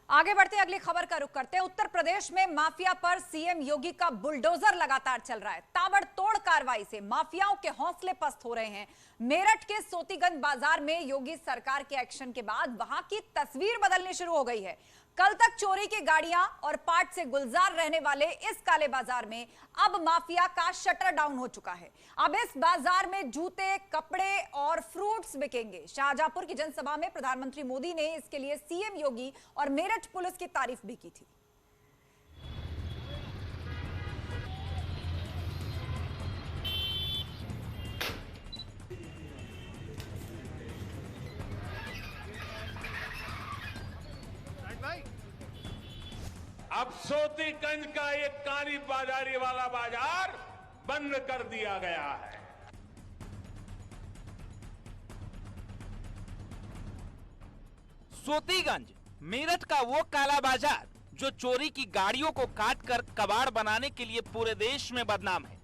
आगे बढ़ते अगली खबर का रुख करते हैं। उत्तर प्रदेश में माफिया पर सीएम योगी का बुलडोजर लगातार चल रहा है। ताबड़तोड़ कार्रवाई से माफियाओं के हौसले पस्त हो रहे हैं। मेरठ के सोतीगंज बाजार में योगी सरकार के एक्शन के बाद वहां की तस्वीर बदलनी शुरू हो गई है। कल तक चोरी की गाड़ियां और पार्ट से गुलजार रहने वाले इस काले बाजार में अब माफिया का शटर डाउन हो चुका है। अब इस बाजार में जूते, कपड़े और फ्रूट्स बिकेंगे। शाहजहांपुर की जनसभा में प्रधानमंत्री मोदी ने इसके लिए सीएम योगी और मेरठ पुलिस की तारीफ भी की थी। अब सोतीगंज का एक काली बाजारी वाला बाजार बंद कर दिया गया है। सोतीगंज मेरठ का वो काला बाजार जो चोरी की गाड़ियों को काटकर कबाड़ बनाने के लिए पूरे देश में बदनाम है।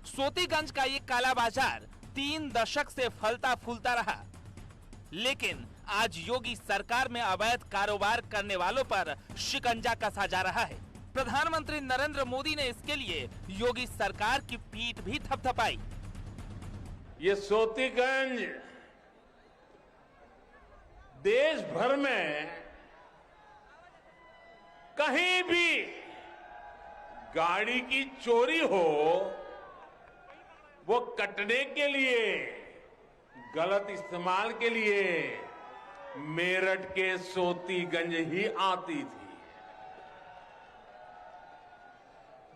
सोतीगंज का ये काला बाजार 3 दशक से फलता फूलता रहा, लेकिन आज योगी सरकार में अवैध कारोबार करने वालों पर शिकंजा कसा जा रहा है। प्रधानमंत्री नरेंद्र मोदी ने इसके लिए योगी सरकार की पीठ भी थपथपाई। ये सोतीगंज देश भर में कहीं भी गाड़ी की चोरी हो, वो कटने के लिए, गलत इस्तेमाल के लिए मेरठ के सोतीगंज ही आती थी।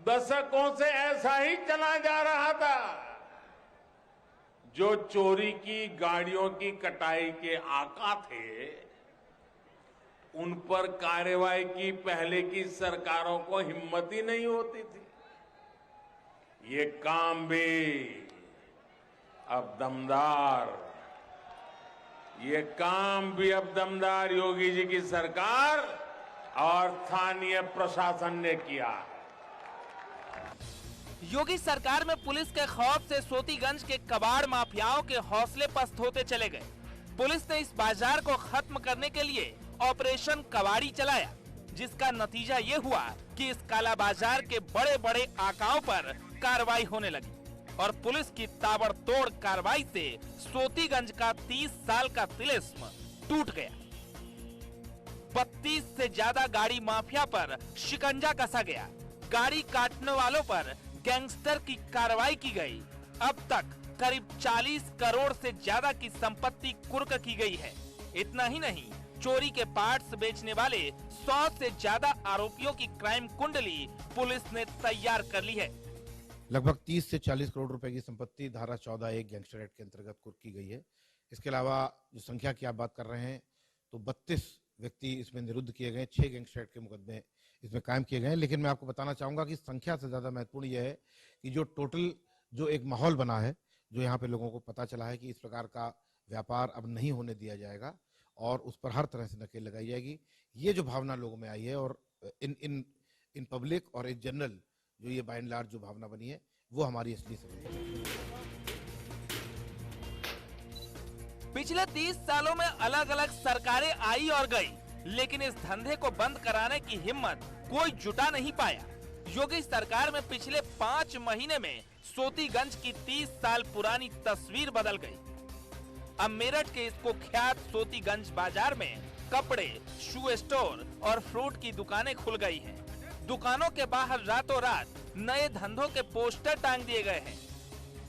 दशकों से ऐसा ही चला जा रहा था। जो चोरी की गाड़ियों की कटाई के आका थे, उन पर कार्रवाई की पहले की सरकारों को हिम्मत ही नहीं होती थी। ये काम भी अब दमदार, ये काम भी अब दमदार योगी जी की सरकार और स्थानीय प्रशासन ने किया। योगी सरकार में पुलिस के खौफ से सोतीगंज के कबाड़ माफियाओं के हौसले पस्त होते चले गए। पुलिस ने इस बाजार को खत्म करने के लिए ऑपरेशन कबाड़ी चलाया, जिसका नतीजा ये हुआ कि इस काला बाजार के बड़े बड़े आकाओं पर कार्रवाई होने लगी और पुलिस की ताबड़तोड़ कार्रवाई से सोतीगंज का 30 साल का तिलिस्म टूट गया। 32 से ज्यादा गाड़ी माफिया पर शिकंजा कसा गया। गाड़ी काटने वालों पर गैंगस्टर की कार्रवाई की गई। अब तक करीब 40 करोड़ से ज्यादा की संपत्ति कुर्क की गई है। इतना ही नहीं, चोरी के पार्ट्स बेचने वाले 100 से ज्यादा आरोपियों की क्राइम कुंडली पुलिस ने तैयार कर ली है। लगभग 30 से 40 करोड़ रुपए की संपत्ति धारा 14(1) गैंगस्टर एक्ट के अंतर्गत कुर्क की गई है। इसके अलावा जो संख्या की आप बात कर रहे हैं, तो 32 व्यक्ति इसमें निरुद्ध किए गए, 6 गैंगस्टर एक्ट के मुकदमे इसमें कायम किए गए हैं। लेकिन मैं आपको बताना चाहूंगा कि संख्या से ज्यादा महत्वपूर्ण यह है कि जो टोटल जो एक माहौल बना है, जो यहाँ पे लोगों को पता चला है कि इस प्रकार का व्यापार अब नहीं होने दिया जाएगा और उस पर हर तरह से नकेल लगाई जाएगी। ये जो भावना लोगों में आई है और इन पब्लिक और इन जनरल जो ये बाय एंड लार्ज जो भावना बनी है, वो हमारी असली सफलता है। पिछले 30 सालों में अलग अलग सरकारें आई और गई, लेकिन इस धंधे को बंद कराने की हिम्मत कोई जुटा नहीं पाया। योगी सरकार में पिछले 5 महीने में सोतीगंज की 30 साल पुरानी तस्वीर बदल गई। अब मेरठ के इस कुख्यात सोतीगंज बाजार में कपड़े, शू स्टोर और फ्रूट की दुकानें खुल गई हैं। दुकानों के बाहर रातों रात नए धंधों के पोस्टर टांग दिए गए हैं।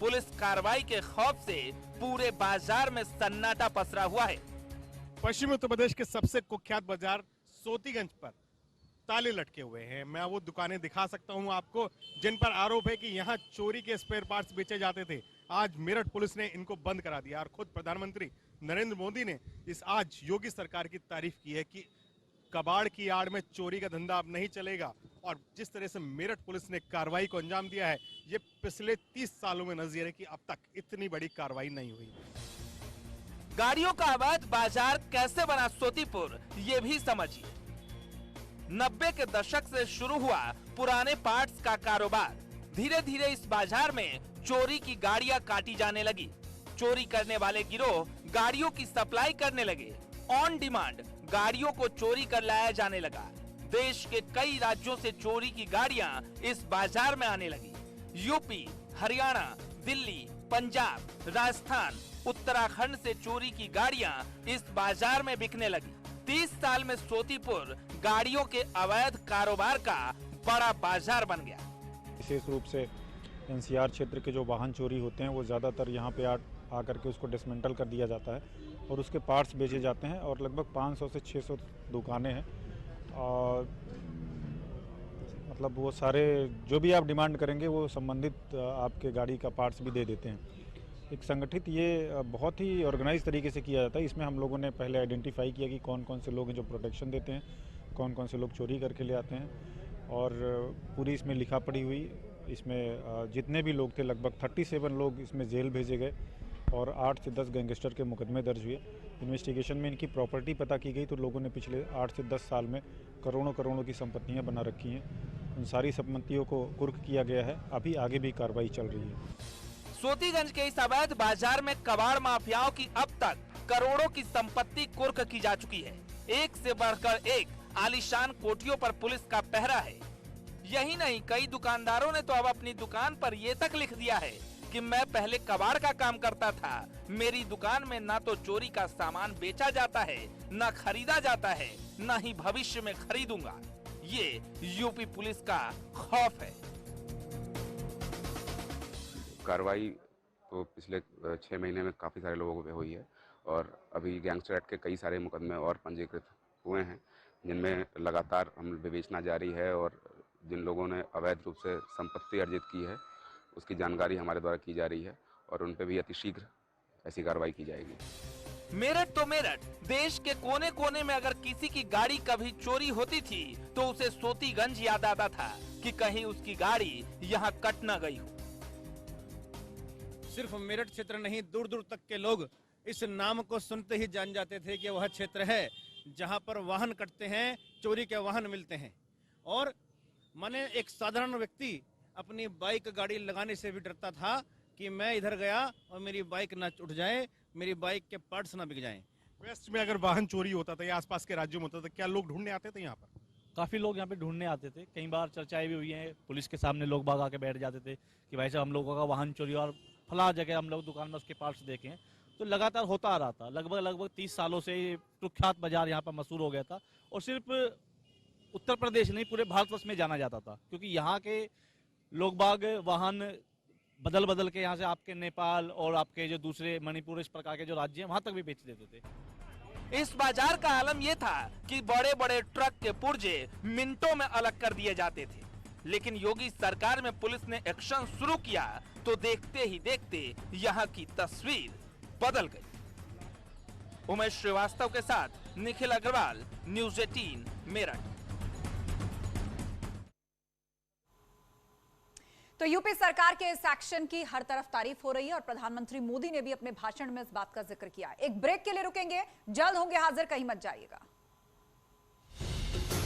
पुलिस कार्रवाई के खौफ से पूरे बाजार में सन्नाटा पसरा हुआ है। पश्चिमी उत्तर प्रदेश के सबसे कुख्यात बाजार सोतीगंज पर ताले लटके हुए हैं। मैं वो दुकानें दिखा सकता हूं आपको जिन पर आरोप है कि यहां चोरी के स्पेयर पार्ट्स बेचे जाते थे। आज मेरठ पुलिस ने इनको बंद करा दिया और खुद प्रधानमंत्री नरेंद्र मोदी ने इस आज योगी सरकार की तारीफ की है कि कबाड़ की आड़ में चोरी का धंधा अब नहीं चलेगा। और जिस तरह से मेरठ पुलिस ने कार्रवाई को अंजाम दिया है, ये पिछले 30 सालों में नजीर है कि अब तक इतनी बड़ी कार्रवाई नहीं हुई। गाड़ियों का अवैध बाजार कैसे बना सोतीपुर, ये भी समझिए। 90 के दशक से शुरू हुआ पुराने पार्ट्स का कारोबार धीरे धीरे इस बाजार में चोरी की गाड़ियां काटी जाने लगी। चोरी करने वाले गिरोह गाड़ियों की सप्लाई करने लगे। ऑन डिमांड गाड़ियों को चोरी कर लाया जाने लगा। देश के कई राज्यों से चोरी की गाड़ियां इस बाजार में आने लगी। यूपी, हरियाणा, दिल्ली, पंजाब, राजस्थान, उत्तराखंड से चोरी की गाड़ियां इस बाजार में बिकने लगी। 30 साल में सोतीपुर गाड़ियों के अवैध कारोबार का बड़ा बाजार बन गया। विशेष रूप से एनसीआर क्षेत्र के जो वाहन चोरी होते हैं वो ज़्यादातर यहाँ पे आकर के उसको डिसमेंटल कर दिया जाता है और उसके पार्ट्स बेचे जाते हैं और लगभग 500 से 600 दुकानें हैं और मतलब वो सारे जो भी आप डिमांड करेंगे वो संबंधित आपके गाड़ी का पार्ट्स भी दे देते हैं। एक संगठित ये बहुत ही ऑर्गेनाइज तरीके से किया जाता है। इसमें हम लोगों ने पहले आइडेंटिफाई किया कि कौन कौन से लोग हैं जो प्रोटेक्शन देते हैं, कौन कौन से लोग चोरी करके ले आते हैं और पूरी इसमें लिखा पड़ी हुई इसमें जितने भी लोग थे लगभग 37 लोग इसमें जेल भेजे गए और 8 से 10 गैंगस्टर के मुकदमे दर्ज हुए। इन्वेस्टिगेशन में इनकी प्रॉपर्टी पता की गई तो लोगों ने पिछले 8 से 10 साल में करोड़ों की संपत्तियां बना रखी हैं। उन सारी संपत्तियों को कुर्क किया गया है। अभी आगे भी कार्रवाई चल रही है। सोतीगंज के इस अवैध बाजार में कबाड़ माफियाओं की अब तक करोड़ों की संपत्ति कुर्क की जा चुकी है। एक से बढ़कर एक आलीशान कोठियों पर पुलिस का पहरा है। यही नहीं, कई दुकानदारों ने तो अब अपनी दुकान पर ये तक लिख दिया है कि मैं पहले कबाड़ का काम करता था, मेरी दुकान में ना तो चोरी का सामान बेचा जाता है, ना खरीदा जाता है, ना ही भविष्य में खरीदूंगा। ये यूपी पुलिस का खौफ है। कार्रवाई तो पिछले 6 महीने में काफ़ी सारे लोगों पे हुई है और अभी गैंगस्टर एक्ट के कई सारे मुकदमे और पंजीकृत हुए हैं जिनमें लगातार हम विवेचना जारी है और जिन लोगों ने अवैध रूप से संपत्ति अर्जित की है उसकी जानकारी हमारे द्वारा की जा रही है और उन पे भी अतिशीघ्र ऐसी कार्रवाई की जाएगी। मेरठ तो मेरठ, देश के कोने कोने में अगर किसी की गाड़ी कभी चोरी होती थी तो उसे सोतीगंज याद आता था कि कहीं उसकी गाड़ी यहाँ कट न गई हो। सिर्फ मेरठ क्षेत्र नहीं, दूर दूर तक के लोग इस नाम को सुनते ही जान जाते थे कि वह क्षेत्र है जहां पर वाहन कटते हैं, चोरी के वाहन मिलते हैं। और माने एक साधारण व्यक्ति अपनी बाइक गाड़ी लगाने से भी डरता था कि मैं इधर गया और मेरी बाइक ना उठ जाए, मेरी बाइक के पार्ट्स ना बिक जाएं। वेस्ट में अगर वाहन चोरी होता था या आसपास के राज्यों में होता था, क्या लोग ढूंढने आते थे यहाँ पर? काफ़ी लोग यहाँ पे ढूंढने आते थे। कई बार चर्चाएं भी हुई हैं, पुलिस के सामने लोग बाग आके बैठ जाते थे कि भाई साहब हम लोगों का वाहन चोरी और फला जगह हम लोग दुकान में उसके पार्ट्स देखे हैं। तो लगातार होता आ रहा था। लगभग 30 सालों से कुख्यात बाजार यहाँ पर मशहूर हो गया था और सिर्फ उत्तर प्रदेश नहीं पूरे भारतवर्ष में जाना जाता था क्योंकि यहाँ के लोग बाग वाहन बदल के यहाँ से आपके नेपाल और आपके जो दूसरे मणिपुर इस प्रकार के जो राज्य हैं वहां तक भी बेच देते थे। इस बाजार का आलम यह था कि बड़े बड़े ट्रक के पुर्जे मिनटों में अलग कर दिए जाते थे, लेकिन योगी सरकार में पुलिस ने एक्शन शुरू किया तो देखते ही देखते यहाँ की तस्वीर बदल गई। उमेश श्रीवास्तव के साथ निखिल अग्रवाल, न्यूज़ 18 मेरठ। तो यूपी सरकार के इस एक्शन की हर तरफ तारीफ हो रही है और प्रधानमंत्री मोदी ने भी अपने भाषण में इस बात का जिक्र किया। एक ब्रेक के लिए रुकेंगे, जल्द होंगे हाजिर, कहीं मत जाइएगा।